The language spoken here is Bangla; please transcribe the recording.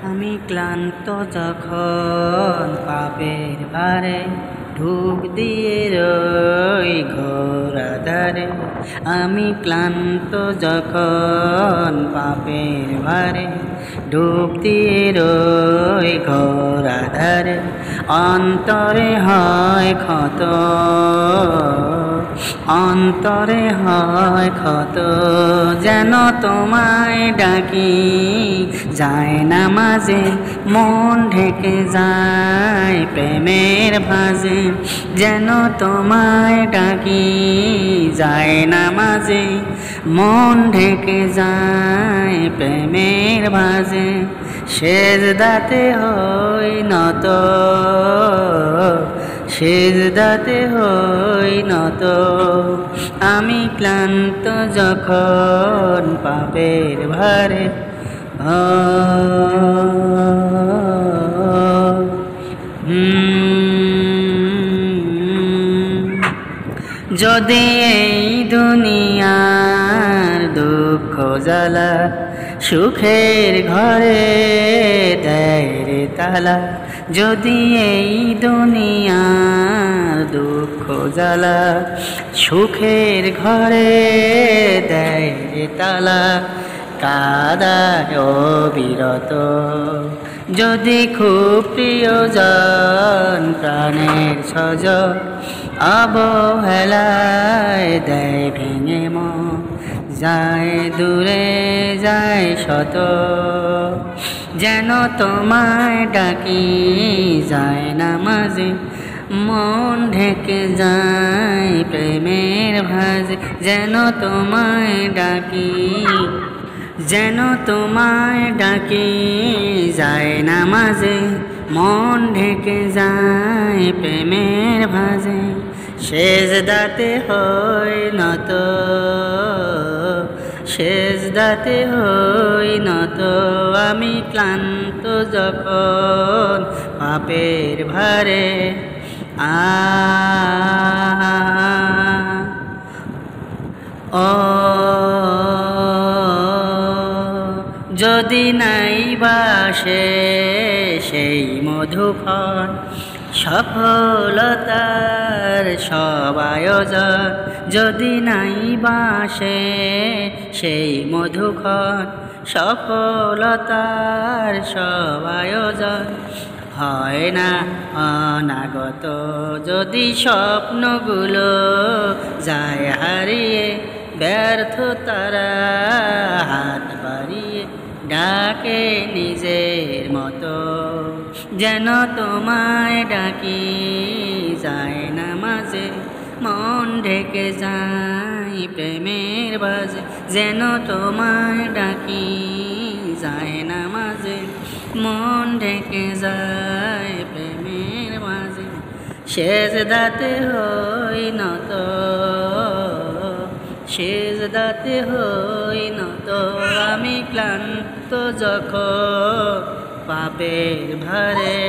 আমি ক্লান্ত যখন পাপের ভারে ঢুক দিয়ে রই ঘোর আধারে। আমি ক্লান্ত যখন পাপের ভারে ঢুক দিয়ে রই ঘোর আধারে। অন্তরে হয় ক্ষত, অন্তরে হয় ক্ষত, যেন তোমায় ডাকি যায় না মাঝে, মন ঢেকে যায় প্রেমের ভাঁজে। যেন তোমায় ডাকি যায় না মাঝে, মন ঢেকে যায় প্রেমের ভাঁজে। সেজদাতে হই নত, সেজদাতে হই নত, আমি ক্লান্ত যখন পাপের ভারে। যদি এই দুনিয়ার দুঃখ জ্বালা সুখের ঘরে দেয় রে তালা, যদি এই দুনিয়ার দুঃখ জ্বালা সুখের ঘরে দেয় রে তালা, কাদায় অবিরত যদি খুব প্রিয়জন প্রাণের স্বজন অবহেলায় দেয় ভেঙে মন, যায় দূরে যায় শত, যেন তোমায় ডাকি যায় না মাঝে, মন ঢেকে যায় প্রেমের ভাঁজে। যেন তোমায় ডাকি, যেন তোমায় ডাকি যায় না মাঝে, মন ঢেকে যায় প্রেমের ভাঁজে। সেজদাতে হই নত, সেজদাতে হই নত, আমি ক্লান্ত যখন পাপের ভারে। যদি নাই বাসে সেই মধুক্ষণ সফলতার সব আয়োজন, যদি নাই বাসে সেই মধুক্ষণ সফলতার সব আয়োজন, হয় না অনাগত যদি স্বপ্নগুলো যায় হারিয়ে, ব্যর্থ তারা হাত বাড়িয়ে ডাকে নিজের মতো, যেন তোমায় ডাকি যায় না মাঝে, মন ঢেকে যায় প্রেমের ভাঁজে। যেন তোমায় ডাকি যায় না মাঝে, মন ঢেকে যায় প্রেমের ভাঁজে। সেজদাতে হই নত, সেজদাতে হই নত, আমি ক্লান্ত যখন পাপের ভারে।